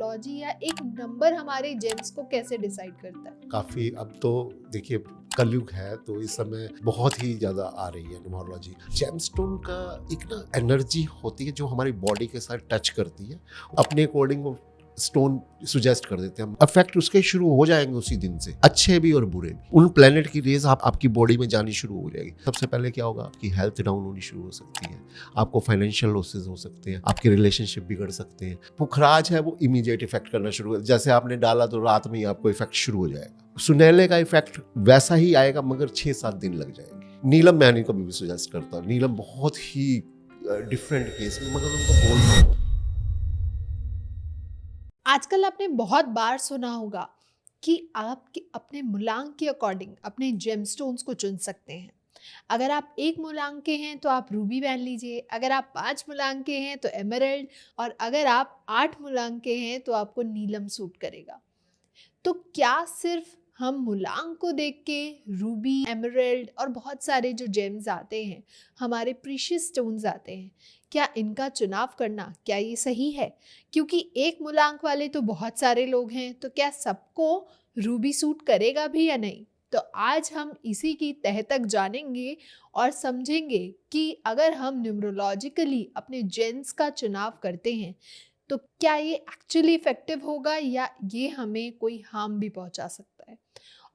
Numerology या एक number हमारे जेम्स को कैसे डिसाइड करता है? काफ़ी अब तो देखिए कलयुग है तो इस समय बहुत ही ज़्यादा आ रही है न्यूमरोलॉजी। जेमस्टोन का एक ना एनर्जी होती है जो हमारी बॉडी के साथ टच करती है, अपने अकॉर्डिंग वो स्टोन सुजेस्ट कर देते हैं। इफेक्ट उसके शुरू हो जाएंगे उसी दिन से, अच्छे भी और बुरे भी। उन प्लेनेट की रेज आपकी बॉडी में जानी शुरू हो जाएगी। सबसे पहले क्या होगा, आपकी हेल्थ डाउन होनी शुरू हो सकती है, आपको फाइनेंशियल लॉसेस हो सकते हैं, आपके रिलेशनशिप बिगड़ सकते हैं। पुखराज है वो इमीडिएट इफेक्ट करना शुरू हो, जैसे आपने डाला तो रात में ही आपको इफेक्ट शुरू हो जाएगा। सुनहले का इफेक्ट वैसा ही आएगा मगर 6-7 दिन लग जाएंगे। नीलम मैं नहीं कभी भी सजेस्ट करता, नीलम बहुत ही डिफरेंट केस में, मगर उनको बोलना। आजकल आपने बहुत बार सुना होगा कि आप अपने मूलांक के अकॉर्डिंग अपने जेमस्टोन्स को चुन सकते हैं। अगर आप 1 मूलांक के हैं तो आप रूबी पहन लीजिए, अगर आप 5 मूलांक के हैं तो एमराल्ड, और अगर आप 8 मूलांक के हैं तो आपको नीलम सूट करेगा। तो क्या सिर्फ हम मूलांक को देख के रूबी, एमराल्ड और बहुत सारे जो जेम्स आते हैं, हमारे प्रीशियस स्टोन्स आते हैं, क्या इनका चुनाव करना क्या ये सही है? क्योंकि 1 मूलांक वाले तो बहुत सारे लोग हैं, तो क्या सबको रूबी सूट करेगा भी या नहीं? तो आज हम इसी की तह तक जानेंगे और समझेंगे कि अगर हम न्यूमरोलॉजिकली अपने जेम्स का चुनाव करते हैं तो क्या ये एक्चुअली इफेक्टिव होगा या ये हमें कोई हार्म भी पहुंचा सकता है।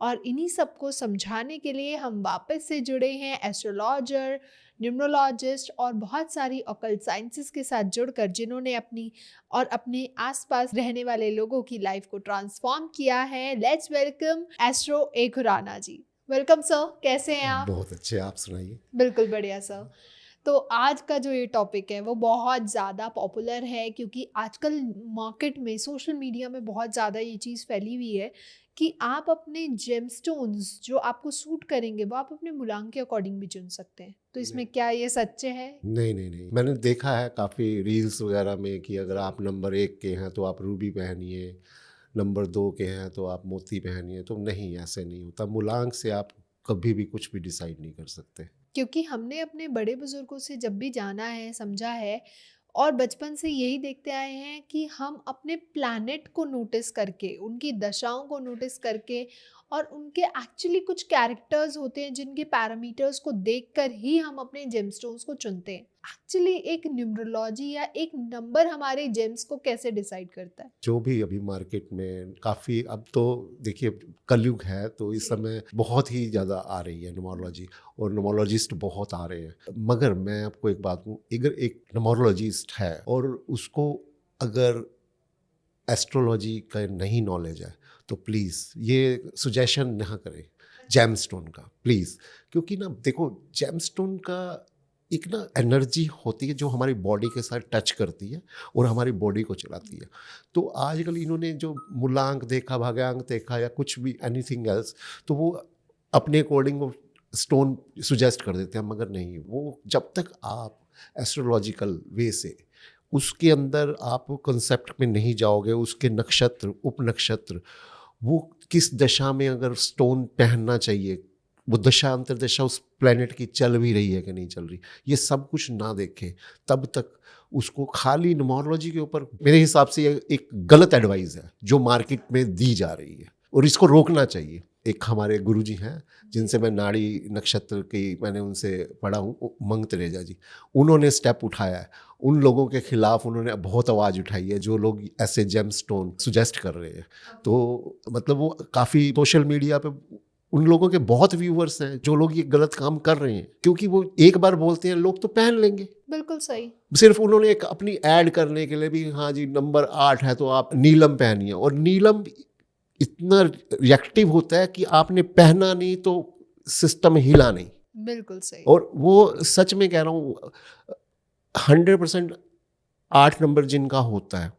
और इन्हीं सबको समझाने के लिए हम वापस से जुड़े हैं एस्ट्रोलॉजर, न्यूमरोलॉजिस्ट और बहुत सारी ऑकल्ट साइंसेस के साथ जुड़कर, जिन्होंने अपनी और अपने आसपास रहने वाले लोगों की लाइफ को ट्रांसफॉर्म किया है। Let's welcome astro A Khurana ji. Welcome sir, कैसे हैं आप? बहुत अच्छे, आप सुनाइए। बिल्कुल बढ़िया सर। तो आज का जो ये टॉपिक है वो बहुत ज़्यादा पॉपुलर है, क्योंकि आजकल मार्केट में, सोशल मीडिया में बहुत ज़्यादा ये चीज़ फैली हुई है कि आप अपने जेमस्टोन्स जो आपको सूट करेंगे वो आप अपने मूलांक के अकॉर्डिंग भी चुन सकते हैं। तो इसमें क्या ये सच्चे है? नहीं नहीं नहीं, मैंने देखा है काफ़ी रील्स वगैरह में कि अगर आप नंबर 1 के हैं तो आप रूबी पहनिए, नंबर 2 के हैं तो आप मोती पहनिए। तो नहीं, ऐसे नहीं होता। मूलांक से आप कभी भी कुछ भी डिसाइड नहीं कर सकते। क्योंकि हमने अपने बड़े बुजुर्गों से जब भी जाना है, समझा है और बचपन से यही देखते आए हैं कि हम अपने प्लैनेट को नोटिस करके, उनकी दशाओं को नोटिस करके और उनके एक्चुअली कुछ कैरेक्टर्स होते हैं जिनके पैरामीटर्स को देखकर ही हम अपने जेमस्टोन्स को चुनते हैं। एक्चुअली एक न्यूमरोलॉजी या एक नंबर हमारे जेम्स को कैसे डिसाइड करता है? जो भी अभी मार्केट में काफ़ी, अब तो देखिए कलयुग है तो इस समय बहुत ही ज़्यादा आ रही है न्यूमरोलॉजी, और न्यूमरोलॉजिस्ट बहुत आ रहे हैं। मगर मैं आपको एक बात कहूँ, अगर एक न्यूमरोलॉजिस्ट है और उसको अगर एस्ट्रोलॉजी का नहीं नॉलेज है तो प्लीज़ ये सुजेशन ना करें जेमस्टोन का, प्लीज़। क्योंकि ना देखो, जेमस्टोन का एक ना एनर्जी होती है जो हमारी बॉडी के साथ टच करती है और हमारी बॉडी को चलाती है। तो आजकल इन्होंने जो मूलांक देखा, भाग्यांक देखा या कुछ भी एनीथिंग एल्स, तो वो अपने अकॉर्डिंग वो स्टोन सुजेस्ट कर देते हैं। मगर नहीं, वो जब तक आप एस्ट्रोलॉजिकल वे से उसके अंदर आप कंसेप्ट में नहीं जाओगे, उसके नक्षत्र, उप नक्षत्र, वो किस दशा में अगर स्टोन पहनना चाहिए, वो दशा अंतरदशा उस प्लेनेट की चल भी रही है कि नहीं चल रही, ये सब कुछ ना देखें, तब तक उसको खाली न्यूमरोलॉजी के ऊपर, मेरे हिसाब से ये एक गलत एडवाइस है जो मार्केट में दी जा रही है और इसको रोकना चाहिए। एक हमारे गुरुजी हैं जिनसे मैं नाड़ी नक्षत्र की मैंने उनसे पढ़ा हूँ, मंग तरेजा जी, उन्होंने स्टेप उठाया है। उन लोगों के खिलाफ उन्होंने बहुत आवाज़ उठाई है जो लोग ऐसे जेमस्टोन सुजेस्ट कर रहे हैं। तो मतलब वो काफ़ी सोशल मीडिया पे उन लोगों के बहुत व्यूअर्स हैं जो लोग ये गलत काम कर रहे हैं, क्योंकि वो एक बार बोलते हैं लोग तो पहन लेंगे। बिल्कुल सही। सिर्फ उन्होंने एक अपनी ऐड करने के लिए भी, हाँ जी नंबर 8 है तो आप नीलम पहनिए, और नीलम इतना रिएक्टिव होता है कि आपने पहना नहीं तो सिस्टम हिला नहीं। बिल्कुल सही। और वो सच में कह रहा हूँ, 100% 8 नंबर जिनका होता है,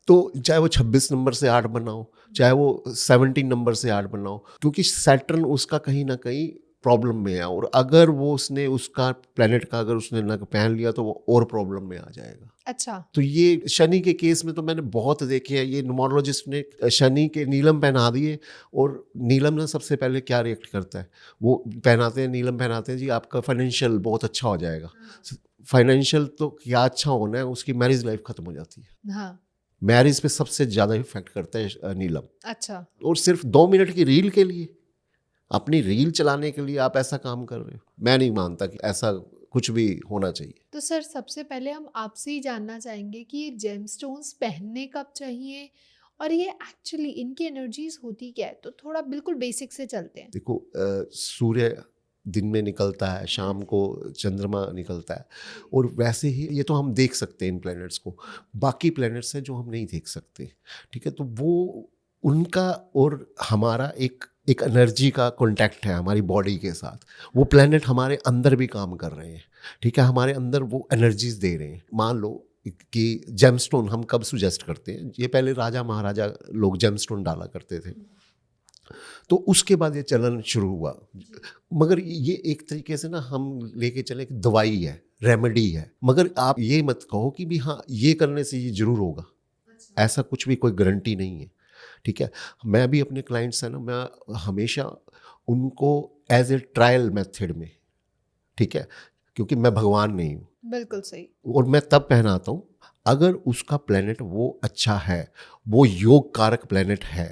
तो चाहे वो 26 नंबर से 8 बनाओ, चाहे वो 17 नंबर से 8 बनाओ, क्योंकि सैटर्न उसका कहीं ना कहीं प्रॉब्लम में है, और अगर वो उसने उसका प्लेनेट का अगर उसने ना पहन लिया तो वो और प्रॉब्लम में आ जाएगा। अच्छा। तो ये शनि के केस में तो मैंने बहुत देखे हैं, ये न्यूमरोलॉजिस्ट ने शनि के नीलम पहना दिए, और नीलम ना सबसे पहले क्या रिएक्ट करता है, वो पहनाते हैं, नीलम पहनाते हैं जी आपका फाइनेंशियल बहुत अच्छा हो जाएगा। फाइनेंशियल तो क्या अच्छा होना है, उसकी मैरिज लाइफ खत्म हो जाती है। हाँ। मैरिज पे सबसे ज़्यादा इफेक्ट करता है नीलम। अच्छा। और सिर्फ 2 मिनट की रील के लिए, अपनी रील चलाने के लिए आप ऐसा काम कर रहे हो। मैं नहीं मानता कि ऐसा कुछ भी होना चाहिए। तो सर सबसे पहले हम आपसे ही जानना चाहेंगे कि ये जेमस्टोन्स पहनने कब चाहिए और ये एक्चुअली इनकी एनर्जीज होती क्या है? तो थोड़ा बिल्कुल बेसिक से चलते हैं। देखो, सूर्य दिन में निकलता है, शाम को चंद्रमा निकलता है, और वैसे ही ये तो हम देख सकते हैं इन प्लैनेट्स को। बाकी प्लैनेट्स हैं जो हम नहीं देख सकते, ठीक है। तो वो उनका और हमारा एक एक एनर्जी का कांटेक्ट है हमारी बॉडी के साथ। वो प्लैनेट हमारे अंदर भी काम कर रहे हैं, ठीक है, हमारे अंदर वो एनर्जीज दे रहे हैं। मान लो कि जेमस्टोन हम कब सुजेस्ट करते हैं, ये पहले राजा महाराजा लोग जेमस्टोन डाला करते थे, तो उसके बाद ये चलन शुरू हुआ। मगर ये एक तरीके से ना हम लेके चले कि दवाई है, रेमेडी है। मगर आप ये मत कहो कि भी हाँ ये करने से ये जरूर होगा, ऐसा कुछ भी कोई गारंटी नहीं है, ठीक है। मैं भी अपने क्लाइंट्स हैं ना, मैं हमेशा उनको एज ए ट्रायल मेथड में, ठीक है, क्योंकि मैं भगवान नहीं हूँ। बिल्कुल सही। और मैं तब पहनाता हूँ अगर उसका प्लेनेट वो अच्छा है, वो योग कारक प्लेनेट है,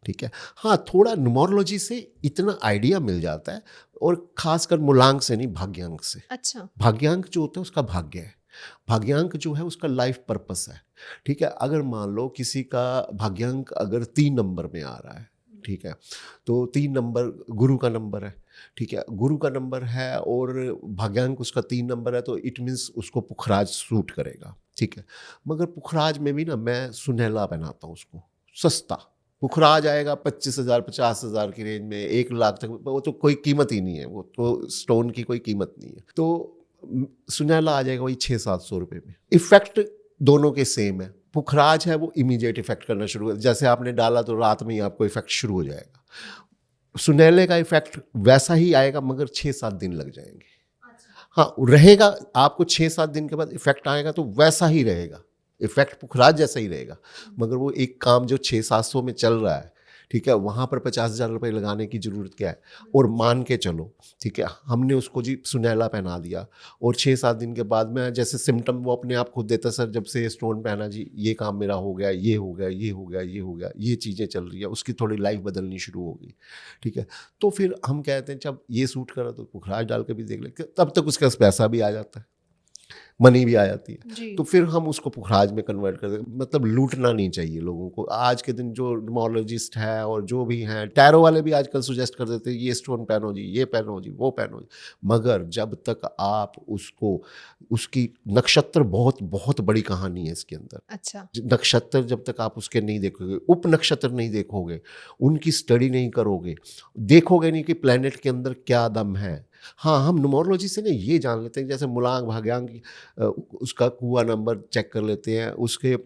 ठीक है। हाँ, थोड़ा न्यूमरोलॉजी से इतना आइडिया मिल जाता है, और खासकर मूलांक से नहीं, भाग्यांक से। अच्छा। भाग्यांक जो होता है उसका भाग्य है, भाग्यांक जो है उसका लाइफ पर्पस है, ठीक है। अगर मान लो किसी का भाग्यांक अगर 3 नंबर में आ रहा है, ठीक है, तो 3 नंबर गुरु का नंबर है, ठीक है, गुरु का नंबर है और भाग्यांक उसका 3 नंबर है, तो इट मीन्स उसको पुखराज सूट करेगा, ठीक है। मगर पुखराज में भी ना मैं सुनहला पहनाता हूँ उसको, सस्ता पुखराज आएगा 25,000 50,000 की रेंज में, 1 लाख तक, वो तो कोई कीमत ही नहीं है, वो तो स्टोन की कोई कीमत नहीं है। तो सुनहला आ जाएगा वही 600-700 रुपये में। इफेक्ट दोनों के सेम है। पुखराज है वो इमीडिएट इफेक्ट करना शुरू कर, जैसे आपने डाला तो रात में ही आपको इफेक्ट शुरू हो जाएगा। सुनहले का इफेक्ट वैसा ही आएगा, मगर 6-7 दिन लग जाएंगे। हाँ, रहेगा, आपको 6-7 दिन के बाद इफेक्ट आएगा तो वैसा ही रहेगा, इफेक्ट पुखराज जैसा ही रहेगा। मगर वो एक काम जो 600-700 में चल रहा है, ठीक है, वहाँ पर 50,000 रुपये लगाने की ज़रूरत क्या है। और मान के चलो, ठीक है, हमने उसको जी सुनहला पहना दिया, और 6-7 दिन के बाद में जैसे सिम्टम वो अपने आप खुद देता, सर जब से ये स्टोन पहना जी ये काम मेरा हो गया, ये हो गया, ये हो गया, ये हो गया, ये चीज़ें चल रही है, उसकी थोड़ी लाइफ बदलनी शुरू हो गई, ठीक है। तो फिर हम कहते हैं जब ये सूट करा तो पुखराज डाल के भी देख ले, तब तक उसके पास पैसा भी आ जाता है, मनी भी आ जाती है, जी। तो फिर हम उसको पुखराज में कन्वर्ट कर देते। मतलब लूटना नहीं चाहिए लोगों को। आज के दिन जो न्यूमरोलॉजिस्ट है और जो भी हैं, टैरो वाले भी आजकल सुजेस्ट कर देते हैं ये स्टोन पहनो जी, ये पहनो जी, वो पहनो जी। मगर जब तक आप उसको, उसकी नक्षत्र बहुत बहुत बड़ी कहानी है इसके अंदर। अच्छा। नक्षत्र जब तक आप उसके नहीं देखोगे, उप नक्षत्र नहीं देखोगे, उनकी स्टडी नहीं करोगे, देखोगे नहीं कि प्लेनेट के अंदर क्या दम है। हाँ, हम न्यूमरोलॉजी से ना ये जान लेते हैं, जैसे मूलांक भाग्यांक, उसका कुआ नंबर चेक कर लेते हैं, उसके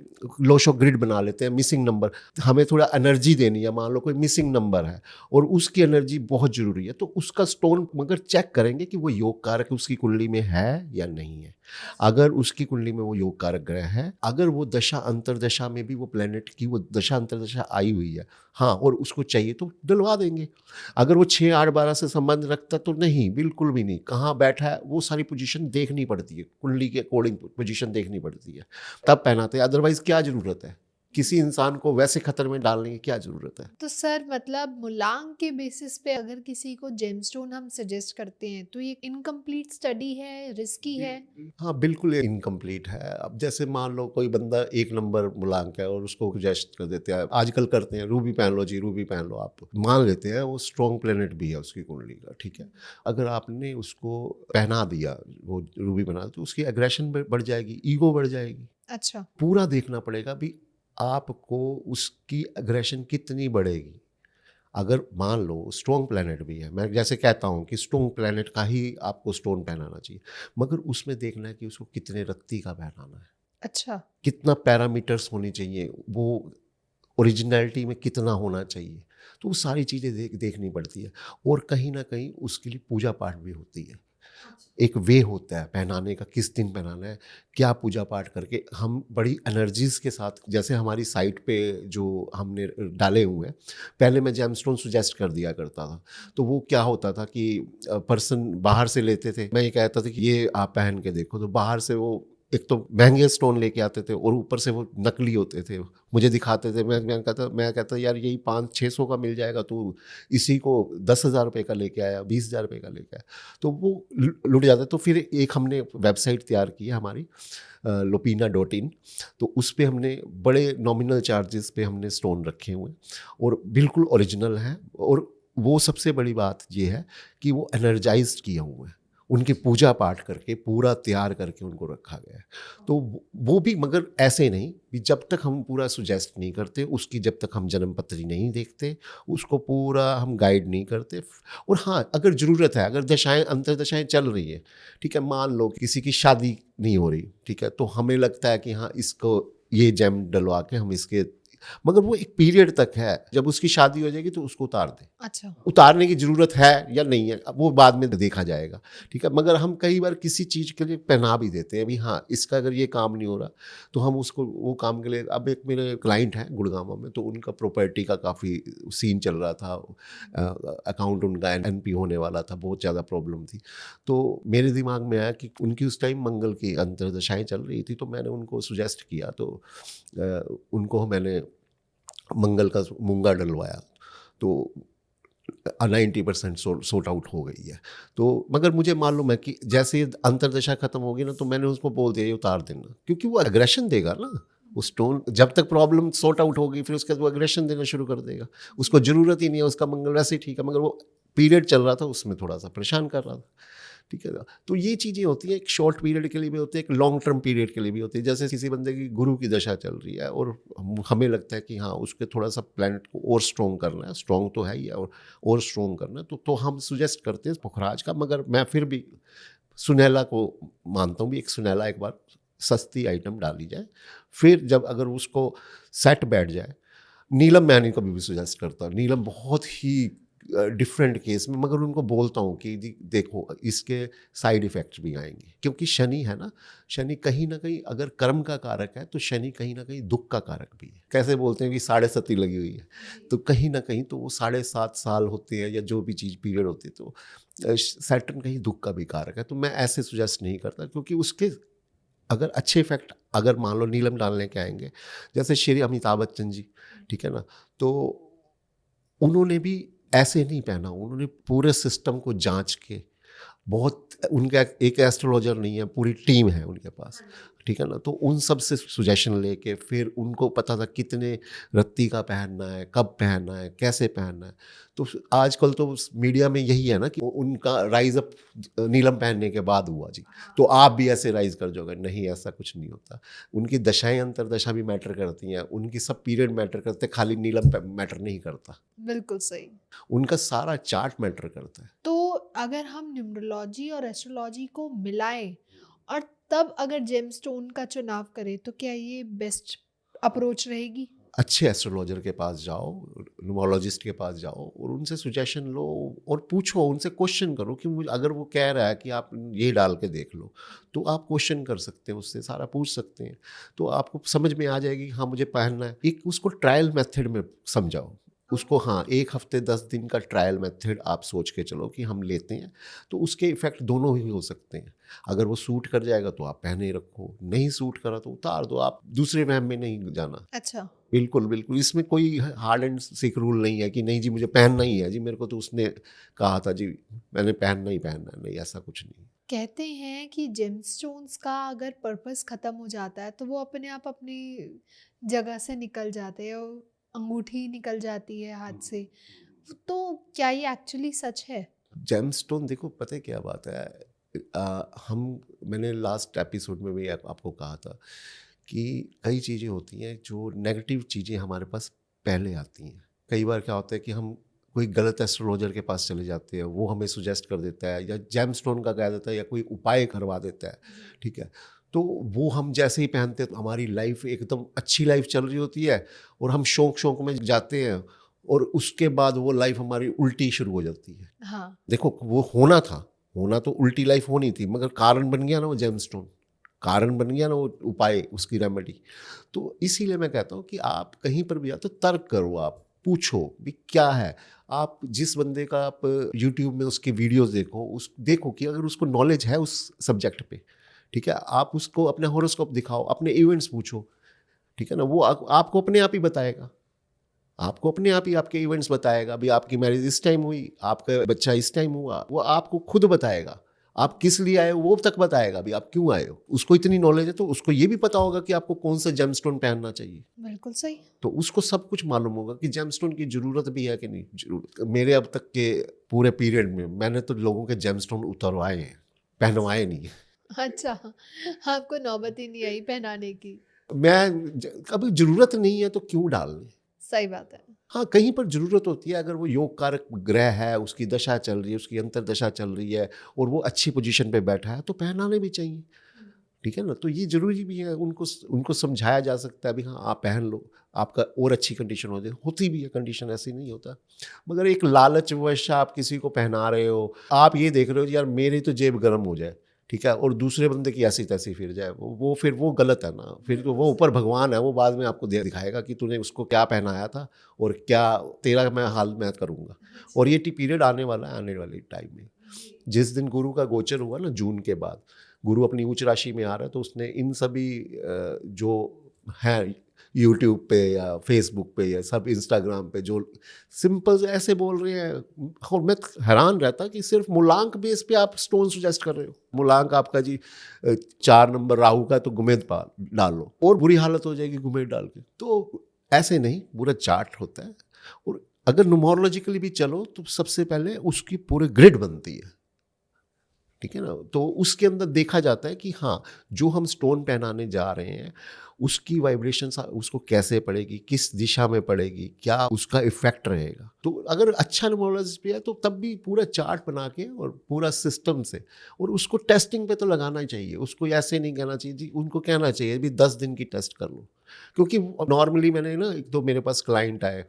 लोशो ग्रिड बना लेते हैं, मिसिंग नंबर, हमें थोड़ा एनर्जी देनी है, मान लो कोई मिसिंग नंबर है और उसकी एनर्जी बहुत ज़रूरी है, तो उसका स्टोन मगर चेक करेंगे कि वो योग कारक उसकी कुंडली में है या नहीं है। अगर उसकी कुंडली में वो योग कारक ग्रह है, अगर वो दशा अंतरदशा में भी वो प्लेनेट की वो दशा अंतरदशा आई हुई है, हाँ, और उसको चाहिए तो डलवा देंगे। अगर वो 6, 8, 12 से संबंध रखता तो नहीं, बिल्कुल भी नहीं। कहाँ बैठा है वो सारी पोजीशन देखनी पड़ती है, कुंडली के अकॉर्डिंग पोजीशन देखनी पड़ती है, तब पहनाते हैं। अदरवाइज क्या ज़रूरत है किसी इंसान को वैसे खतरे में डालने की, क्या ज़रूरत है। तो सर मतलब मूलांक के बेसिस पे अगर किसी को जेमस्टोन हम सजेस्ट करते हैं तो ये इनकम्प्लीट स्टडी है, रिस्की है? हाँ, बिल्कुल इनकम्प्लीट है। अब जैसे मान लो कोई बंदा 1 नंबर मूलांक है और उसको सजेस्ट कर देते हैं, आजकल करते हैं रूबी पहन लो जी, रूबी पहन लो, आप मान लेते हैं वो स्ट्रॉन्ग प्लेनेट भी है उसकी कुंडली का, ठीक है। अगर आपने उसको पहना दिया, वो रूबी बना, तो उसकी एग्रेशन बढ़ जाएगी, ईगो बढ़ जाएगी। अच्छा। पूरा देखना पड़ेगा भी आपको उसकी एग्रेशन कितनी बढ़ेगी। अगर मान लो स्ट्रॉन्ग प्लैनेट भी है, मैं जैसे कहता हूँ कि स्ट्रॉन्ग प्लैनेट का ही आपको स्टोन पहनाना चाहिए, मगर उसमें देखना है कि उसको कितने रत्ती का पहनाना है, अच्छा। कितना पैरामीटर्स होने चाहिए, वो ओरिजिनलिटी में कितना होना चाहिए, तो वो सारी चीज़ें देखनी पड़ती है। और कहीं ना कहीं उसके लिए पूजा पाठ भी होती है, एक वे होता है पहनाने का, किस दिन पहनाना है, क्या पूजा पाठ करके हम बड़ी एनर्जीज के साथ, जैसे हमारी साइट पे जो हमने डाले हुए हैं, पहले मैं जेमस्टोन सुजेस्ट कर दिया करता था, तो वो क्या होता था कि पर्सन बाहर से लेते थे, मैं ये कहता था कि ये आप पहन के देखो, तो बाहर से वो एक तो महंगे स्टोन लेके आते थे और ऊपर से वो नकली होते थे, मुझे दिखाते थे, मैं कहता यार यही 500-600 का मिल जाएगा, तो इसी को 10,000 रुपये का लेके आया, 20,000 रुपये का लेके आया, तो वो लुट जाता है। तो फिर एक हमने वेबसाइट तैयार की है हमारी, lopina.in, तो उस पे हमने बड़े नॉमिनल चार्जेस पे हमने स्टोन रखे हुए हैं और बिल्कुल ओरिजिनल हैं। और वो सबसे बड़ी बात ये है कि वो एनर्जाइज्ड किए हुए हैं, उनकी पूजा पाठ करके पूरा तैयार करके उनको रखा गया है। तो वो भी मगर ऐसे नहीं कि जब तक हम पूरा सुजेस्ट नहीं करते उसकी, जब तक हम जन्म पत्री नहीं देखते, उसको पूरा हम गाइड नहीं करते। और हाँ, अगर ज़रूरत है, अगर दशाएं अंतर्दशाएं चल रही है, ठीक है, मान लो किसी की शादी नहीं हो रही, ठीक है, तो हमें लगता है कि हाँ इसको ये जेम डलवा के हम इसके, मगर वो एक पीरियड तक है, जब उसकी शादी हो जाएगी तो उसको उतार दें। अच्छा, उतारने की ज़रूरत है या नहीं है अब वो बाद में देखा जाएगा, ठीक है, मगर हम कई बार किसी चीज़ के लिए पहना भी देते हैं, अभी हाँ इसका अगर ये काम नहीं हो रहा तो हम उसको वो काम के लिए, अब एक मेरे क्लाइंट हैं गुड़गांव में, तो उनका प्रॉपर्टी का काफ़ी सीन चल रहा था, अकाउंट उनका एनपी होने वाला था, बहुत ज़्यादा प्रॉब्लम थी। तो मेरे दिमाग में आया कि उनकी उस टाइम मंगल की अंतर्दशाएँ चल रही थी, तो मैंने उनको सुजेस्ट किया, तो उनको मैंने मंगल का मूंगा डलवाया, तो 90% सोर्ट आउट हो गई है। तो मगर मुझे मालूम है कि जैसे ही अंतर्दशा खत्म होगी ना, तो मैंने उसको बोल दिया ये उतार देना, क्योंकि वो एग्रेशन देगा ना, वो स्टोन जब तक प्रॉब्लम सॉर्ट आउट होगी फिर उसके बाद वो एग्रेशन देना शुरू कर देगा। उसको ज़रूरत ही नहीं है, उसका मंगल वैसे ही ठीक है, मगर वो पीरियड चल रहा था उसमें थोड़ा सा परेशान कर रहा था, ठीक है ना। तो ये चीज़ें होती हैं, एक शॉर्ट पीरियड के लिए भी होती है, एक लॉन्ग टर्म पीरियड के लिए भी होती है। जैसे किसी बंदे की गुरु की दशा चल रही है और हमें लगता है कि हाँ उसके थोड़ा सा प्लैनेट को और स्ट्रॉन्ग करना है, स्ट्रॉन्ग तो है ही है और स्ट्रॉन्ग करना है, तो हम सुजेस्ट करते हैं पुखराज का। मगर मैं फिर भी सुनैला को मानता हूँ भी, एक सुनैला एक बार सस्ती आइटम डाली जाए, फिर जब अगर उसको सेट बैठ जाए, नीलम मैं नहीं कभी भी सुजेस्ट करता, नीलम बहुत ही डिफरेंट केस में, मगर उनको बोलता हूँ कि देखो इसके साइड इफ़ेक्ट्स भी आएंगे, क्योंकि शनि है ना, शनि कहीं ना कहीं अगर कर्म का कारक है तो शनि कहीं ना कहीं दुख का कारक भी है। कैसे बोलते हैं कि 7.5 लगी हुई है, तो कहीं ना कहीं तो वो 7.5 साल होते हैं या जो भी चीज़ पीरियड होती है, तो सैटर्न कहीं दुख का भी कारक है। तो मैं ऐसे सुजेस्ट नहीं करता, क्योंकि उसके अगर अच्छे इफेक्ट अगर मान लो नीलम डालने के आएंगे, जैसे श्री अमिताभ बच्चन जी, ठीक है ना, तो उन्होंने भी ऐसे नहीं पहना, उन्होंने पूरे सिस्टम को जांच के, बहुत उनका एक एस्ट्रोलॉजर नहीं है, पूरी टीम है उनके पास, ठीक है ना, तो उन सब से सुजेशन लेके फिर उनको पता था कितने रत्ती का पहनना है, कब पहनना है, कैसे पहनना है। तो आजकल तो मीडिया में यही है ना कि उनका राइज अप नीलम पहनने के बाद हुआ जी, तो आप भी ऐसे राइज कर जाओगे, नहीं ऐसा कुछ नहीं होता। उनकी दशाएं अंतरदशा भी मैटर करती हैं, उनकी सब पीरियड मैटर करते, खाली नीलम मैटर नहीं करता, बिल्कुल सही। उनका सारा चार्ट मैटर करता है। तो अगर हम न्यूमरोलॉजी और एस्ट्रोलॉजी को मिलाएं और तब अगर जेमस्टोन का चुनाव करें, तो क्या ये बेस्ट अप्रोच रहेगी? अच्छे एस्ट्रोलॉजर के पास जाओ, न्यूमरोलॉजिस्ट के पास जाओ और उनसे सुजेशन लो और पूछो, उनसे क्वेश्चन करो कि मुझे, अगर वो कह रहा है कि आप ये डाल के देख लो, तो आप क्वेश्चन कर सकते हैं, उससे सारा पूछ सकते हैं, तो आपको समझ में आ जाएगी हाँ मुझे पहनना है। एक उसको ट्रायल मेथड में समझाओ उसको, हाँ 1 हफ्ते 10 दिन का ट्रायल मेथड आप सोच के चलो कि हम लेते हैं, तो उसके इफ़ेक्ट दोनों ही हो सकते हैं। अगर वो सूट कर जाएगा तो आप पहने रखो, नहीं सूट करा तो उतार दो, आप दूसरे वहम में नहीं जाना। अच्छा, बिल्कुल बिल्कुल, इसमें कोई हार्ड एंड सिक रूल नहीं है कि नहीं जी मुझे पहनना ही है जी, मेरे को तो उसने कहा था जी मैंने पहनना ही पहनना है, नहीं ऐसा कुछ नहीं। कहते हैं कि जेमस्टोन्स का अगर पर्पस ख़त्म हो जाता है तो वो अपने आप अपनी जगह से निकल जाते हैं, और अंगूठी निकल जाती है हाथ से। तो क्या ये एक्चुअली सच है? जेमस्टोन देखो पता है क्या बात है, हम मैंने लास्ट एपिसोड में भी आपको कहा था कि कई चीज़ें होती हैं जो नेगेटिव चीज़ें हमारे पास पहले आती हैं। कई बार क्या होता है कि हम कोई गलत एस्ट्रोलॉजर के पास चले जाते हैं, वो हमें सुजेस्ट कर देता है या जेमस्टोन का कह देता है या कोई उपाय करवा देता है, ठीक है, तो वो हम जैसे ही पहनते हैं तो हमारी लाइफ एकदम अच्छी लाइफ चल रही होती है और हम शौक शौक में जाते हैं और उसके बाद वो लाइफ हमारी उल्टी शुरू हो जाती है। हाँ, देखो वो होना था, होना तो उल्टी लाइफ होनी थी, मगर कारण बन गया ना वो जेमस्टोन, कारण बन गया ना वो उपाय, उसकी रेमेडी। तो इसीलिए मैं कहता हूँ कि आप कहीं पर भी जाओ तो तर्क करो, आप पूछो भी क्या है। आप जिस बंदे का आप यूट्यूब में उसकी वीडियोस देखो, उस देखो कि अगर उसको नॉलेज है उस सब्जेक्ट पे, ठीक है, आप उसको अपने हॉरोस्कोप दिखाओ, अपने इवेंट्स पूछो, ठीक है ना, वो आपको अपने आप ही बताएगा, आपको अपने आप ही आपके इवेंट्स बताएगा, अभी आपकी मैरिज इस टाइम हुई, आपका बच्चा इस टाइम हुआ, वो आपको खुद बताएगा। आप किस लिए आए हो वो तक बताएगा, अभी आप क्यों आए हो, उसको इतनी नॉलेज है तो उसको ये भी पता होगा कि आपको कौन सा जेमस्टोन पहनना चाहिए। बिल्कुल सही। तो उसको सब कुछ मालूम होगा कि जेमस्टोन की जरूरत भी है कि नहीं जरूरत। मेरे अब तक के पूरे पीरियड में मैंने तो लोगों के जेमस्टोन उतरवाए हैं, पहनवाए नहीं है। अच्छा, आपको नौबत ही नहीं आई पहनाने की। कभी जरूरत नहीं है तो क्यों डालने। सही बात है। हाँ, कहीं पर जरूरत होती है, अगर वो योग कारक ग्रह है, उसकी दशा चल रही है, उसकी अंतरदशा चल रही है और वो अच्छी पोजीशन पे बैठा है तो पहनाने भी चाहिए, ठीक है ना। तो ये जरूरी भी है, उनको उनको समझाया जा सकता है भी हाँ आप पहन लो, आपका और अच्छी कंडीशन हो जाए, होती भी है कंडीशन, ऐसी नहीं होता। मगर एक लालचवश आप किसी को पहना रहे हो, आप ये देख रहे हो यार मेरी तो जेब गर्म हो जाए, ठीक है, और दूसरे बंदे की ऐसी तैसी फिर जाए, वो फिर वो गलत है ना। फिर तो वो ऊपर भगवान है, वो बाद में आपको दिखाएगा कि तूने उसको क्या पहनाया था और क्या तेरा मैं हाल मैं करूँगा। और ये पीरियड आने वाला है, आने वाले टाइम में जिस दिन गुरु का गोचर हुआ ना, जून के बाद गुरु अपनी उच्च राशि में आ रहा है, तो उसने इन सभी जो हैं यूट्यूब पे या फेसबुक पे या सब इंस्टाग्राम पे जो सिंपल ऐसे बोल रहे हैं, और मैं हैरान रहता कि सिर्फ मूलांक बेस पे आप स्टोन सुजेस्ट कर रहे हो। मूलांक आपका जी 4 नंबर राहु का, तो गुमेद डाल लो और बुरी हालत हो जाएगी गुमेद डाल के। तो ऐसे नहीं, पूरा चार्ट होता है। और अगर न्यूमरोलॉजिकली भी चलो तो सबसे पहले उसकी पूरे ग्रिड बनती है, ठीक है ना। तो उसके अंदर देखा जाता है कि हाँ जो हम स्टोन पहनाने जा रहे हैं उसकी वाइब्रेशन उसको कैसे पड़ेगी, किस दिशा में पड़ेगी, क्या उसका इफेक्ट रहेगा। तो अगर अच्छा न्यूमरोलॉजिस्ट भी है तो तब भी पूरा चार्ट बना के और पूरा सिस्टम से, और उसको टेस्टिंग पे तो लगाना ही चाहिए। उसको ऐसे नहीं कहना चाहिए जी, उनको कहना चाहिए भी 10 दिन की टेस्ट कर लो। क्योंकि नॉर्मली मैंने ना, एक तो मेरे पास क्लाइंट आए,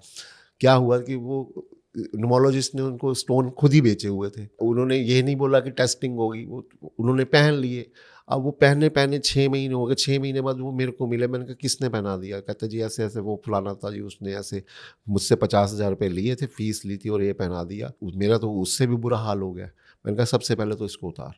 क्या हुआ कि वो न्यूमरोलॉजिस्ट ने उनको स्टोन खुद ही बेचे हुए थे, उन्होंने ये नहीं बोला कि टेस्टिंग होगी, वो उन्होंने पहन लिए। अब वो पहने पहने 6 महीने हो गए, 6 महीने बाद वो मेरे को मिले। मैंने कहा किसने पहना दिया? कहते जी ऐसे ऐसे वो फलाना था जी, उसने ऐसे मुझसे 50,000 रुपये लिए थे, फीस ली थी और ये पहना दिया। मेरा तो उससे भी बुरा हाल हो गया। मैंने कहा सबसे पहले तो इसको उतार,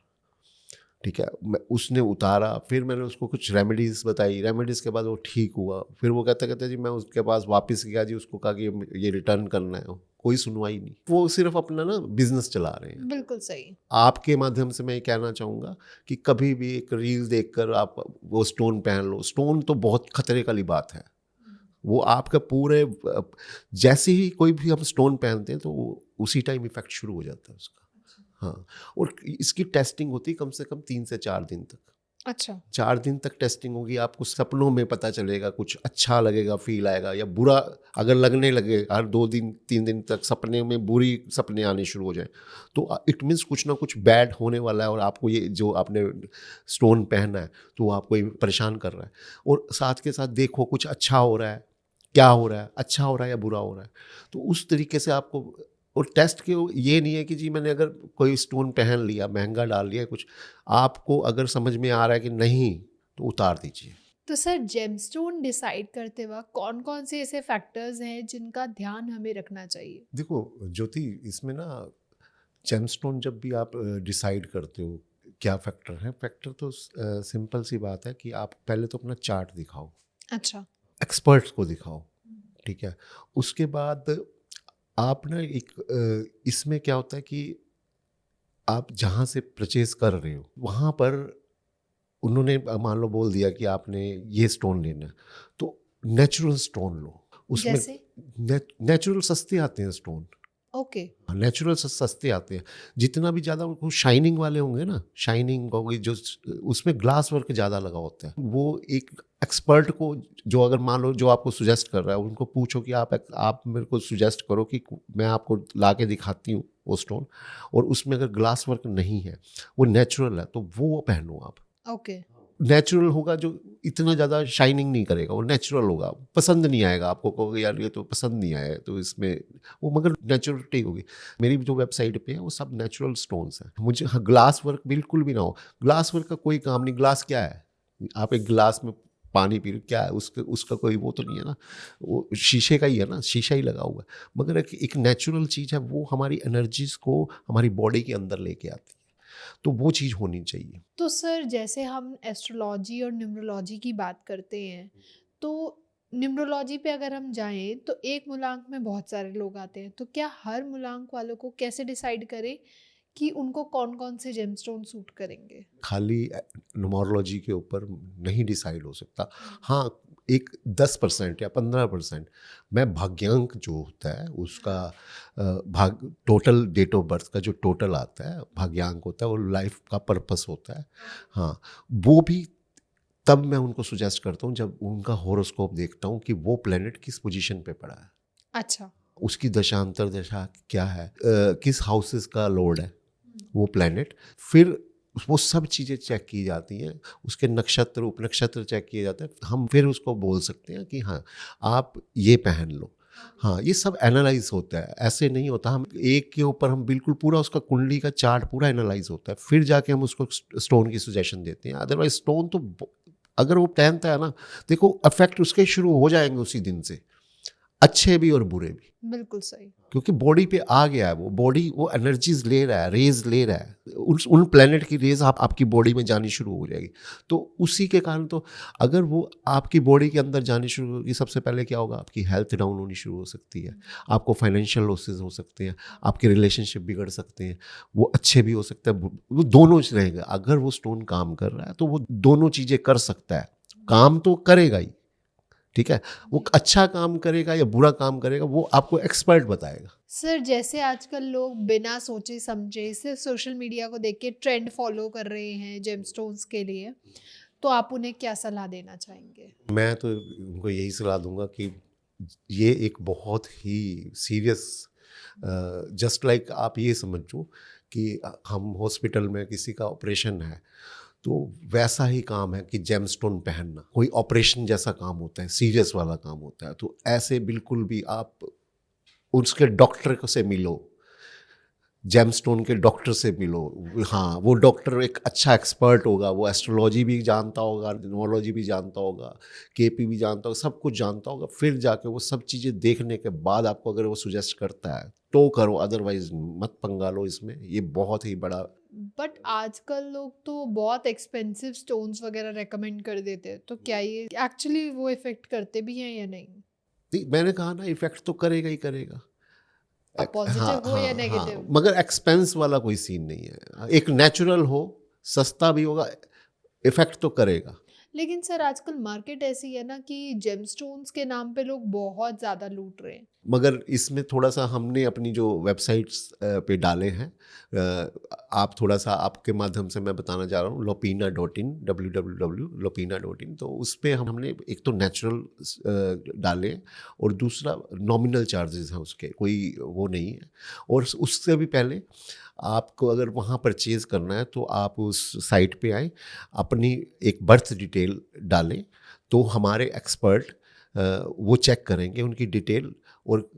ठीक है। उसने उतारा, फिर मैंने उसको कुछ रेमेडीज़ बताई, रेमेडीज़ के बाद वो ठीक हुआ। फिर वो कहते कहते जी मैं उसके पास वापस गया जी, उसको कहा कि ये रिटर्न करना है, कोई सुनवाई नहीं। वो सिर्फ अपना ना बिजनेस चला रहे हैं। बिल्कुल सही। आपके माध्यम से मैं ये कहना चाहूँगा कि कभी भी एक रील देखकर आप वो स्टोन पहन लो। स्टोन तो बहुत खतरे वाली बात है, वो आपका पूरे जैसे ही कोई भी हम स्टोन पहनते हैं तो उसी टाइम इफेक्ट शुरू हो जाता है उसका। हाँ, और इसकी टेस्टिंग होती है कम से कम 3 से 4 दिन तक। अच्छा। 4 दिन तक टेस्टिंग होगी, आपको सपनों में पता चलेगा, कुछ अच्छा लगेगा, फील आएगा, या बुरा अगर लगने लगे, हर 2 दिन 3 दिन तक सपने में बुरी सपने आने शुरू हो जाए, तो इट मीन्स कुछ ना कुछ बैड होने वाला है। और आपको ये जो आपने स्टोन पहना है तो वो आपको ये परेशान कर रहा है। और साथ के साथ देखो कुछ अच्छा हो रहा है, क्या हो रहा है, अच्छा हो रहा है या बुरा हो रहा है, तो उस तरीके से आपको। और टेस्ट के ये नहीं है कि जी मैंने अगर कोई स्टोन पहन लिया, महंगा डाल लिया कुछ, आपको अगर समझ में आ रहा है कि नहीं तो उतार दीजिए। तो सर जेमस्टोन डिसाइड करते वक्त कौन कौन से ऐसे फैक्टर्स हैं जिनका ध्यान हमें रखना चाहिए? देखो ज्योति, इसमें ना जेमस्टोन जब भी आप डिसाइड करते हो क्या फैक्टर है, फैक्टर तो सिंपल सी बात है कि आप पहले तो अपना चार्ट दिखाओ, अच्छा। एक्सपर्ट्स को दिखाओ, ठीक है। उसके बाद आप ना एक इसमें क्या होता है कि आप जहाँ से परचेज कर रहे हो वहाँ पर उन्होंने मान लो बोल दिया कि आपने ये स्टोन लेना है, तो नेचुरल स्टोन लो। उसमें जैसे? नेचुरल सस्ते आते हैं स्टोन, ओके। नेचुरल सस्ते आते हैं। जितना भी ज़्यादा वो शाइनिंग वाले होंगे ना, शाइनिंग होगी जो, उसमें ग्लास वर्क ज़्यादा लगा होता है। वो एक एक्सपर्ट को, जो अगर मान लो जो आपको सुजेस्ट कर रहा है, उनको पूछो कि आप मेरे को सुजेस्ट करो कि मैं आपको ला के दिखाती हूँ वो स्टोन, और उसमें अगर ग्लास वर्क नहीं है, वो नेचुरल है, तो वो पहनो आप। ओके। नेचुरल होगा, जो इतना ज़्यादा शाइनिंग नहीं करेगा, वो नेचुरल होगा। पसंद नहीं आएगा आपको, कहोगे यार ये तो पसंद नहीं आया तो इसमें वो, मगर नेचुरलिटी होगी। मेरी जो वेबसाइट पे है वो सब नेचुरल स्टोन्स हैं। मुझे हाँ, ग्लास वर्क बिल्कुल भी ना हो। ग्लास वर्क का कोई काम नहीं। ग्लास क्या है, आप एक गिलास में पानी पी रहे हो, क्या है उसका कोई वो तो नहीं है ना, वो शीशे का ही है ना, शीशा ही लगा हुआ है। मगर एक नेचुरल चीज़ है, वो हमारी एनर्जीज को हमारी बॉडी के अंदर लेके आती है। तो वो चीज़ होनी चाहिए। तो सर जैसे हम एस्ट्रोलॉजी और न्यूमरोलॉजी की बात करते हैं, तो न्यूमरोलॉजी पे अगर हम जाएँ तो एक मूलांक में बहुत सारे लोग आते हैं। तो क्या हर मूलांक वालों को कैसे डिसाइड करें कि उनको कौन-कौन से जेमस्टोन सूट करेंगे? खाली न्यूमरोलॉजी के ऊपर नहीं डिसाइड हो सकता। हुँ। हाँ, एक 10% या 15% मैं भाग्यांक जो होता है उसका भाग टोटल डेट ऑफ बर्थ का जो टोटल आता है भाग्यांक होता है, वो लाइफ का पर्पस होता है। हाँ, वो भी तब मैं उनको सजेस्ट करता हूँ जब उनका हॉरोस्कोप देखता हूँ कि वो प्लेनेट किस पोजीशन पे पड़ा है, अच्छा। उसकी दशा अंतर्दशा क्या है, किस हाउसेस का लॉर्ड है हुँ। वो प्लेनेट। फिर वो सब चीज़ें चेक की जाती हैं, उसके नक्षत्र उपनक्षत्र चेक किए जाते हैं, हम फिर उसको बोल सकते हैं कि हाँ आप ये पहन लो। हाँ, ये सब एनालाइज होता है, ऐसे नहीं होता हम एक के ऊपर हम बिल्कुल पूरा उसका कुंडली का चार्ट पूरा एनालाइज होता है, फिर जाके हम उसको स्टोन की सजेशन देते हैं। अदरवाइज स्टोन तो अगर वो पहनता है ना, देखो अफेक्ट उसके शुरू हो जाएंगे उसी दिन से, अच्छे भी और बुरे भी, बिल्कुल सही। क्योंकि बॉडी पे आ गया है, वो बॉडी वो एनर्जीज ले रहा है, रेज ले रहा है, उन प्लेनेट की रेज आपकी बॉडी में जानी शुरू हो जाएगी। तो उसी के कारण तो अगर वो आपकी बॉडी के अंदर जानी शुरू होगी, सबसे पहले क्या होगा, आपकी हेल्थ डाउन होनी शुरू हो सकती है, आपको फाइनेंशियल लॉसेस हो सकते हैं, आपके रिलेशनशिप बिगड़ सकते हैं, वो अच्छे भी हो सकते हैं, वो दोनों रहेगा। अगर वो स्टोन काम कर रहा है तो वो दोनों चीज़ें कर सकता है, काम तो करेगा ही, ठीक है, वो अच्छा काम करेगा या बुरा काम करेगा वो आपको एक्सपर्ट बताएगा। सर जैसे आजकल लोग बिना सोचे समझे सिर्फ सोशल मीडिया को देख के ट्रेंड फॉलो कर रहे हैं जेमस्टोन्स के लिए, तो आप उन्हें क्या सलाह देना चाहेंगे? मैं तो उनको यही सलाह दूंगा कि ये एक बहुत ही सीरियस, जस्ट लाइक आप ये समझो कि हम हॉस्पिटल में किसी का ऑपरेशन है तो वैसा ही काम है कि जेमस्टोन पहनना कोई ऑपरेशन जैसा काम होता है, सीरियस वाला काम होता है। तो ऐसे बिल्कुल भी आप उसके डॉक्टर से मिलो, जेमस्टोन के डॉक्टर से मिलो। हाँ, वो डॉक्टर एक अच्छा एक्सपर्ट होगा, वो एस्ट्रोलॉजी भी जानता होगा, न्यूमरोलॉजी भी जानता होगा, केपी भी जानता होगा, सब कुछ जानता होगा। फिर जाके वो सब चीज़ें देखने के बाद आपको अगर वो सुजेस्ट करता है तो करो, अदरवाइज मत पंगा लो इसमें, ये बहुत ही बड़ा। बट आजकल लोग तो बहुत एक्सपेंसिव स्टोन्स वगैरह रेकमेंड कर देते हैं, तो क्या ये एक्चुअली वो इफेक्ट करते भी हैं या नहीं? मैंने कहा ना, इफेक्ट तो करेगा ही करेगा। अब हाँ पॉजिटिव हो या हाँ हाँ, नेगेटिव? मगर एक्सपेंस वाला कोई सीन नहीं है, एक नेचुरल हो, सस्ता भी होगा, इफेक्ट तो करेगा। लेकिन सर आजकल मार्केट ऐसी है ना कि जेमस्टोन्स के नाम पे लोग बहुत ज़्यादा लूट रहे हैं। मगर इसमें थोड़ा सा हमने अपनी जो वेबसाइट्स पे डाले हैं, आप थोड़ा सा आपके माध्यम से मैं बताना चाह रहा हूँ, lopina.in, www.lopina.in। तो उस पर हमने एक तो नेचुरल डाले और दूसरा नॉमिनल चार्जेस हैं उसके, कोई वो नहीं है। और उससे भी पहले आपको अगर वहाँ परचेज़ करना है तो आप उस साइट पे आए, अपनी एक बर्थ डिटेल डालें, तो हमारे एक्सपर्ट वो चेक करेंगे उनकी डिटेल, और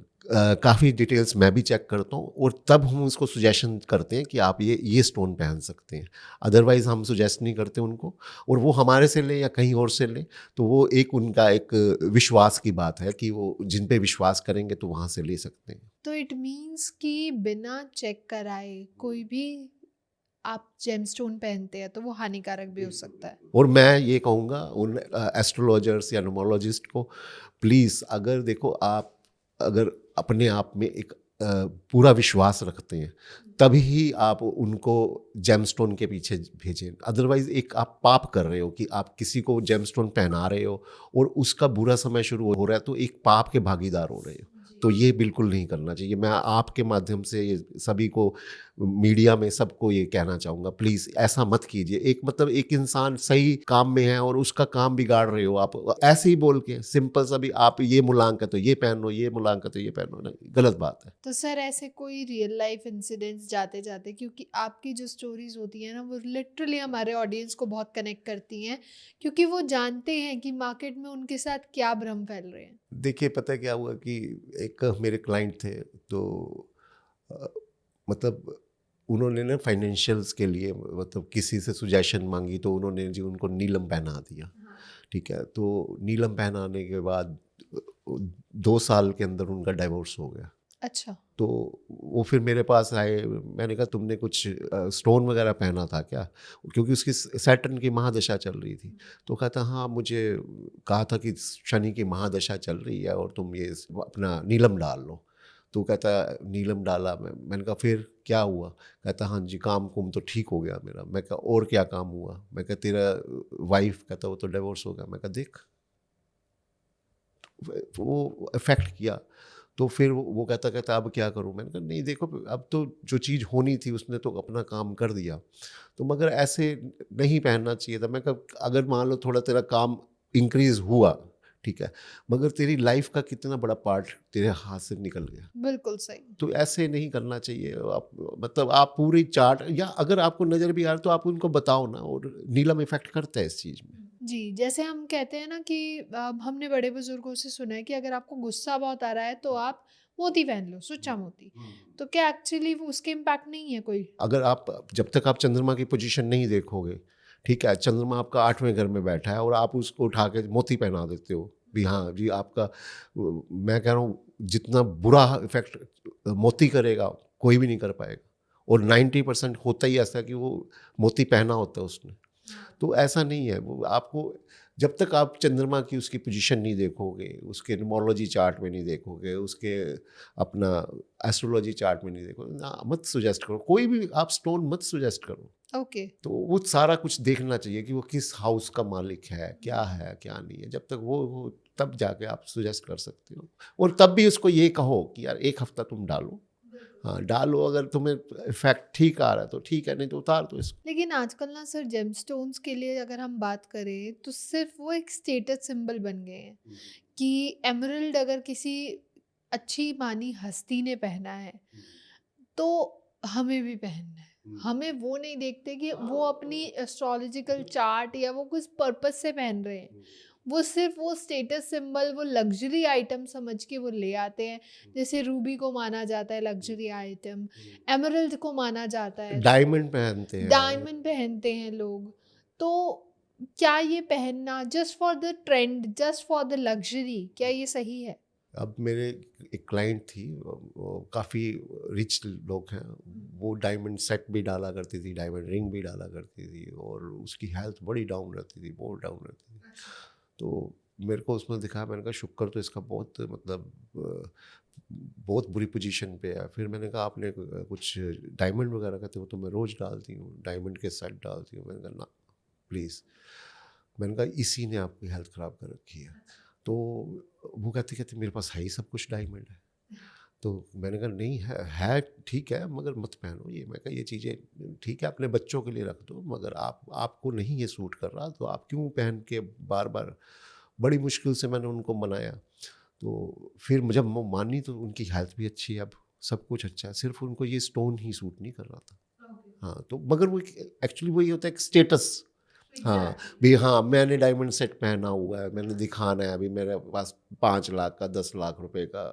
काफ़ी डिटेल्स मैं भी चेक करता हूँ, और तब हम उसको सुजेशन करते हैं कि आप ये स्टोन पहन सकते हैं। अदरवाइज़ हम सुजेस्ट नहीं करते उनको, और वो हमारे से लें या कहीं और से लें तो वो एक उनका एक विश्वास की बात है कि वो जिन पे विश्वास करेंगे तो वहाँ से ले सकते हैं। तो इट मीन्स कि बिना चेक कराए कोई भी आप जेमस्टोन पहनते हैं तो वो हानिकारक भी हो सकता है। और मैं ये कहूँगा उन एस्ट्रोलॉजर्स या न्यूमरोलॉजिस्ट को, प्लीज़ अगर देखो आप अगर अपने आप में एक पूरा विश्वास रखते हैं तभी ही आप उनको जेमस्टोन के पीछे भेजें। अदरवाइज एक आप पाप कर रहे हो कि आप किसी को जेमस्टोन पहना रहे हो और उसका बुरा समय शुरू हो रहा है, तो एक पाप के भागीदार हो रहे हो। तो ये बिल्कुल नहीं करना चाहिए। मैं आपके माध्यम से ये सभी को, मीडिया में सबको ये कहना चाहूँगा, प्लीज़ ऐसा मत कीजिए। एक मतलब एक इंसान सही काम में है और उसका काम बिगाड़ रहे हो आप, ऐसे ही बोल के सिंपल सा भी आप ये मूलांक है तो ये पहनो, ये मूलांक है तो ये पहनो, नहीं, गलत बात है। तो सर ऐसे कोई रियल लाइफ इंसिडेंट्स जाते जाते, क्योंकि आपकी जो स्टोरीज होती है ना वो लिटरली हमारे ऑडियंस को बहुत कनेक्ट करती हैं, क्योंकि वो जानते हैं कि मार्केट में उनके साथ क्या भ्रम फैल रहे हैं। देखिए पता क्या हुआ कि एक मेरे क्लाइंट थे, तो अ, मतलब उन्होंने ना फाइनेंशियल्स के लिए मतलब किसी से सुजेशन मांगी, तो उन्होंने जी उनको नीलम पहना दिया। हाँ। ठीक है, तो नीलम पहनाने के बाद 2 साल के अंदर उनका डाइवोर्स हो गया। अच्छा। तो वो फिर मेरे पास आए, मैंने कहा तुमने कुछ स्टोन वगैरह पहना था क्या, क्योंकि उसकी सैटर्न की महादशा चल रही थी। तो कहता हाँ मुझे कहा था कि शनि की महादशा चल रही है और तुम ये अपना नीलम डाल लो। तो कहता नीलम डाला, मैंने कहा फिर क्या हुआ, कहता हाँ जी काम कुम तो ठीक हो गया मेरा। मैं कहा और क्या काम हुआ, मैं कहा तेरा वाइफ, कहता वो तो डिवोर्स हो गया। मैं कहा देख, वो इफेक्ट किया। तो फिर वो कहता कहता अब क्या करूं, मैंने कहा नहीं देखो अब तो जो चीज़ होनी थी उसने तो अपना काम कर दिया, तो मगर ऐसे नहीं पहनना चाहिए था। मैं कहा अगर मान लो थोड़ा तेरा काम इंक्रीज हुआ ठीक है, मगर तेरी लाइफ का कितना बड़ा पार्ट तेरे हाथ से निकल गया। बिल्कुल सही। तो ऐसे नहीं करना चाहिए। आप मतलब आप पूरी चार्ट, या अगर आपको नज़र भी आ रहा है तो आप उनको बताओ ना, और नीलम इफेक्ट करता है इस चीज़ में। जी, जैसे हम कहते हैं ना कि हमने बड़े बुजुर्गों से सुना है कि अगर आपको गुस्सा बहुत आ रहा है तो आप मोती पहन लो, सुच्चा मोती। तो क्या एक्चुअली वो उसके इम्पैक्ट नहीं है कोई? अगर आप, जब तक आप चंद्रमा की पोजीशन नहीं देखोगे, ठीक है, चंद्रमा आपका 8वें घर में बैठा है और आप उसको उठा के मोती पहना देते हो भी, हाँ जी आपका मैं कह रहा हूँ जितना बुरा इफेक्ट मोती करेगा कोई भी नहीं कर पाएगा। और 90% होता ही ऐसा कि वो मोती पहना होता है उसने। तो ऐसा नहीं है, वो आपको जब तक आप चंद्रमा की उसकी पोजीशन नहीं देखोगे, उसके न्यूमरोलॉजी चार्ट में नहीं देखोगे, उसके अपना एस्ट्रोलॉजी चार्ट में नहीं देखोगे ना, मत सुजेस्ट करो कोई भी आप स्टोन मत सुजेस्ट करो। ओके। तो वो सारा कुछ देखना चाहिए कि वो किस हाउस का मालिक है क्या नहीं है। जब तक वो तब जाके आप सुजेस्ट कर सकते हो। और तब भी उसको ये कहो कि यार एक हफ्ता तुम डालो, हाँ डालो, अगर तुम्हें इफेक्ट ठीक आ रहा है तो ठीक है, नहीं तो उतार दो इसको। लेकिन आजकल ना सर जेमस्टोन्स के लिए अगर हम बात करें तो सिर्फ वो एक स्टेटस सिंबल बन गए हैं कि एमरल्ड अगर किसी अच्छी मानी हस्ती ने पहना है तो हमें भी पहनना है। हमें वो नहीं देखते कि वो अपनी एस्ट्रोलॉजिकल चार्ट या वो कुछ पर्पस से पहन रहे हैं। वो सिर्फ वो स्टेटस सिंबल, वो लग्जरी आइटम समझ के वो ले आते हैं। जैसे रूबी को माना जाता है लग्जरी आइटम, एमरल्ड को माना जाता है, डायमंड पहनते हैं। डायमंड पहनते हैं लोग। तो क्या ये पहनना just for the trend, just for the luxury, क्या ये सही है? अब मेरे एक क्लाइंट थी, वो काफ़ी रिच लोग हैं, वो डायमंड सेट भी डाला करती थी, डायमंड रिंग भी डाला करती थी, और उसकी हेल्थ बड़ी डाउन रहती थी, बहुत डाउन रहती थी। तो मेरे को उसमें दिखा, मैंने कहा शुक्र तो इसका बहुत मतलब बहुत बुरी पोजीशन पे है। फिर मैंने कहा आपने कुछ डायमंड वगैरह का, तो वो तो मैं रोज़ डालती हूँ, डायमंड के सेट डालती हूँ। मैंने कहा ना प्लीज़, मैंने कहा इसी ने आपकी हेल्थ ख़राब कर रखी है। तो वो कहती कहती मेरे पास है ही सब कुछ डायमंड है। तो मैंने कहा नहीं है ठीक है, मगर मत पहनो ये। मैं कहा ये चीज़ें ठीक है अपने बच्चों के लिए रख दो, मगर आपको नहीं ये सूट कर रहा तो आप क्यों पहन के बार बार। बड़ी मुश्किल से मैंने उनको मनाया। तो फिर जब वो मानी तो उनकी हेल्थ भी अच्छी है, अब सब कुछ अच्छा है, सिर्फ उनको ये स्टोन ही सूट नहीं कर रहा था। हाँ तो मगर वो एक्चुअली वही होता है एक स्टेटस। हाँ भी, हाँ मैंने डायमंड सेट पहना हुआ है, मैंने दिखाना है, अभी मेरे पास 5 लाख का, 10 लाख रुपए का,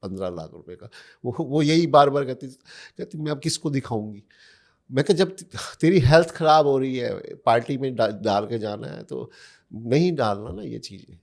15 लाख रुपए का। वो यही बार बार कहती कहती मैं अब किसको दिखाऊंगी। मैं कहा जब तेरी हेल्थ खराब हो रही है, पार्टी में डाल के जाना है तो नहीं डालना ना ये चीज़ें,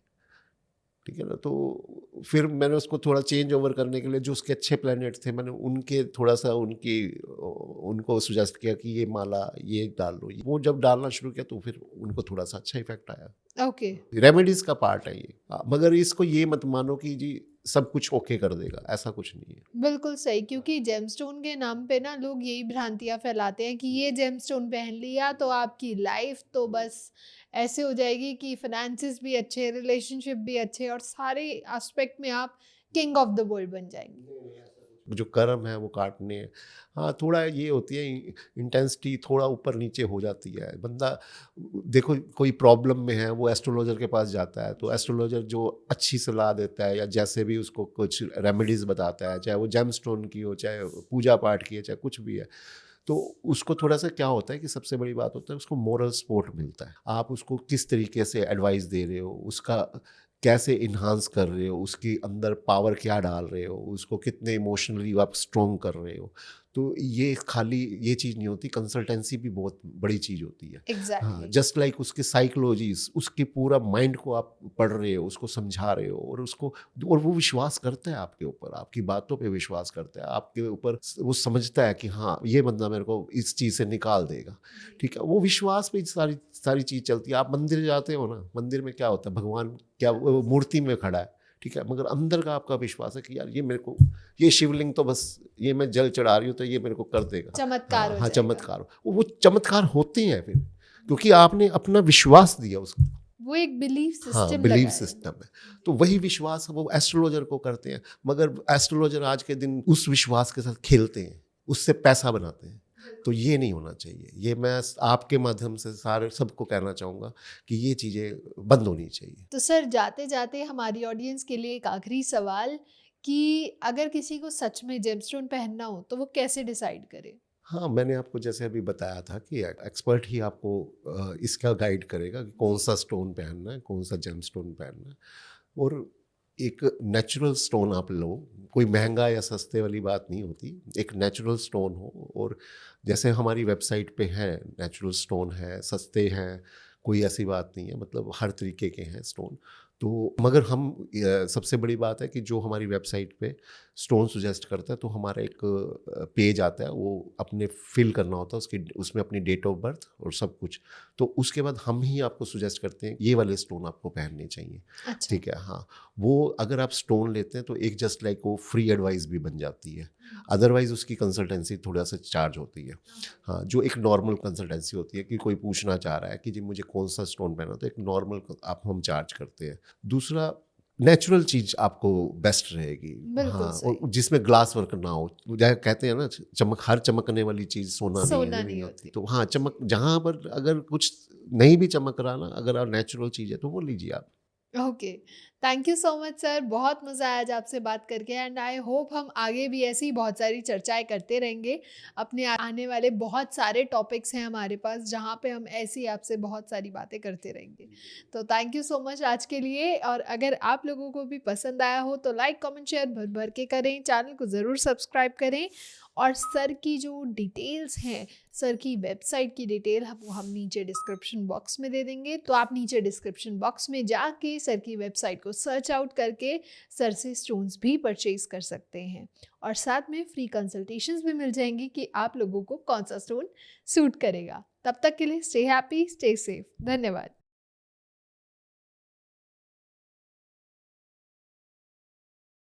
ठीक है ना। तो फिर मैंने उसको थोड़ा चेंज ओवर करने के लिए जो उसके अच्छे प्लैनेट थे, मैंने उनके थोड़ा सा उनको सुजेस्ट किया कि ये माला ये डाल लो। वो जब डालना शुरू किया तो फिर उनको थोड़ा सा अच्छा इफेक्ट आया। ओके। रेमेडीज का पार्ट है ये। मगर इसको ये मत मानो कि जी सब कुछ ओके कर देगा, ऐसा कुछ नहीं है। बिल्कुल सही, क्योंकि जेमस्टोन के नाम पे ना लोग यही भ्रांतियां फैलाते हैं कि ये जेमस्टोन पहन लिया तो आपकी लाइफ तो बस ऐसे हो जाएगी कि फाइनेंसिस भी अच्छे, रिलेशनशिप भी अच्छे और सारे एस्पेक्ट में आप किंग ऑफ द वर्ल्ड बन जाएंगे। जो कर्म है वो काटने हैं। हाँ थोड़ा ये होती है, इंटेंसिटी थोड़ा ऊपर नीचे हो जाती है। बंदा देखो कोई प्रॉब्लम में है, वो एस्ट्रोलॉजर के पास जाता है, तो एस्ट्रोलॉजर जो अच्छी सलाह देता है या जैसे भी उसको कुछ रेमेडीज बताता है, चाहे वो जेम स्टोन की हो, चाहे पूजा पाठ की है, चाहे कुछ भी है, तो उसको थोड़ा सा क्या होता है कि सबसे बड़ी बात होता है उसको मोरल सपोर्ट मिलता है। आप उसको किस तरीके से एडवाइस दे रहे हो, उसका कैसे इन्हांस कर रहे हो, उसके अंदर पावर क्या डाल रहे हो, उसको कितने इमोशनली आप स्ट्रोंग कर रहे हो। तो ये खाली ये चीज़ नहीं होती, कंसल्टेंसी भी बहुत बड़ी चीज़ होती है। हाँ, एग्जैक्टली। जस्ट लाइक उसकी साइकोलॉजीज, उसकी पूरा माइंड को आप पढ़ रहे हो, उसको समझा रहे हो, और उसको, और वो विश्वास करता है आपके ऊपर, आपकी बातों पे विश्वास करता है आपके ऊपर, वो समझता है कि हाँ ये बंदा मेरे को इस चीज़ से निकाल देगा, ठीक है। वो विश्वास पे सारी सारी चीज़ चलती है। आप मंदिर जाते हो ना, मंदिर में क्या होता है, भगवान क्या वो मूर्ति में खड़ा है, ठीक है, मगर अंदर का आपका विश्वास है कि यार ये मेरे को, ये शिवलिंग तो बस, ये मैं जल चढ़ा रही हूँ तो ये मेरे को कर देगा। चमत्कार हाँ हो हाँ, जाएगा। चमत्कार, वो चमत्कार होते हैं फिर, क्योंकि आपने अपना विश्वास दिया उसको। वो एक बिलीफ हाँ, सिस्टम बिलीव लगाया। सिस्टम है। तो वही विश्वास वो एस्ट्रोलॉजर को करते हैं, मगर एस्ट्रोलॉजर आज के दिन उस विश्वास के साथ खेलते हैं, उससे पैसा बनाते हैं। तो ये नहीं होना चाहिए। ये मैं आपके माध्यम से सारे सबको कहना चाहूँगा कि ये चीज़ें बंद होनी चाहिए। तो सर, जाते जाते हमारी ऑडियंस के लिए एक आखिरी सवाल कि अगर किसी को सच में जेमस्टोन पहनना हो तो वो कैसे डिसाइड करे? हाँ, मैंने आपको जैसे अभी बताया था कि एक्सपर्ट ही आपको इसका गाइड करेगा कि कौन सा स्टोन पहनना है, कौन सा जेम स्टोन पहनना है। और एक नेचुरल स्टोन आप लो, कोई महंगा या सस्ते वाली बात नहीं होती, एक नेचुरल स्टोन हो। और जैसे हमारी वेबसाइट पे है, नेचुरल स्टोन है, सस्ते हैं, कोई ऐसी बात नहीं है, मतलब हर तरीके के हैं स्टोन। तो मगर हम सबसे बड़ी बात है कि जो हमारी वेबसाइट पे स्टोन सुजेस्ट करता है, तो हमारा एक पेज आता है, वो अपने फिल करना होता है उसकी, उसमें अपनी डेट ऑफ बर्थ और सब कुछ। तो उसके बाद हम ही आपको सुजेस्ट करते हैं ये वाले स्टोन आपको पहनने चाहिए, अच्छा। ठीक है। हाँ, वो अगर आप स्टोन लेते हैं तो एक जस्ट लाइक वो फ्री एडवाइस भी बन जाती है, अदरवाइज उसकी कंसल्टेंसी थोड़ा सा चार्ज होती है। हाँ, जो एक नॉर्मल कंसल्टेंसी होती है कि कोई पूछना चाह रहा है कि जी मुझे कौन सा स्टोन पहना, तो एक नॉर्मल आप हम चार्ज करते हैं। दूसरा, नेचुरल चीज़ आपको बेस्ट रहेगी। बिल्कुल हाँ, सही। और जिसमें ग्लास वर्क ना हो, जैसे कहते हैं ना, चमक, हर चमकने वाली चीज़ सोना नहीं सोना है, नहीं नहीं होती। होती। तो हाँ, चमक जहाँ पर अगर कुछ नहीं भी चमक रहा ना, अगर आप नेचुरल चीज़ है तो वो लीजिए आप। Okay, thank you so much sir, बहुत मज़ा आया आज आपसे बात करके एंड आई होप हम आगे भी ऐसी ही बहुत सारी चर्चाएं करते रहेंगे। अपने आने वाले बहुत सारे टॉपिक्स हैं हमारे पास जहाँ पे हम ऐसी आपसे बहुत सारी बातें करते रहेंगे। तो थैंक यू सो मच आज के लिए। और अगर आप लोगों को भी पसंद आया हो तो लाइक कमेंट शेयर भर भर के करें, चैनल को ज़रूर सब्सक्राइब करें। और सर की जो डिटेल्स हैं, सर की वेबसाइट की डिटेल हम नीचे डिस्क्रिप्शन बॉक्स में दे देंगे, तो आप नीचे डिस्क्रिप्शन बॉक्स में जाके सर की वेबसाइट को सर्च आउट करके सर से स्टोन्स भी परचेज कर सकते हैं। और साथ में फ्री कंसल्टेशंस भी मिल जाएंगी कि आप लोगों को कौन सा स्टोन सूट करेगा। तब तक के लिए स्टे हैप्पी, स्टे सेफ। धन्यवाद।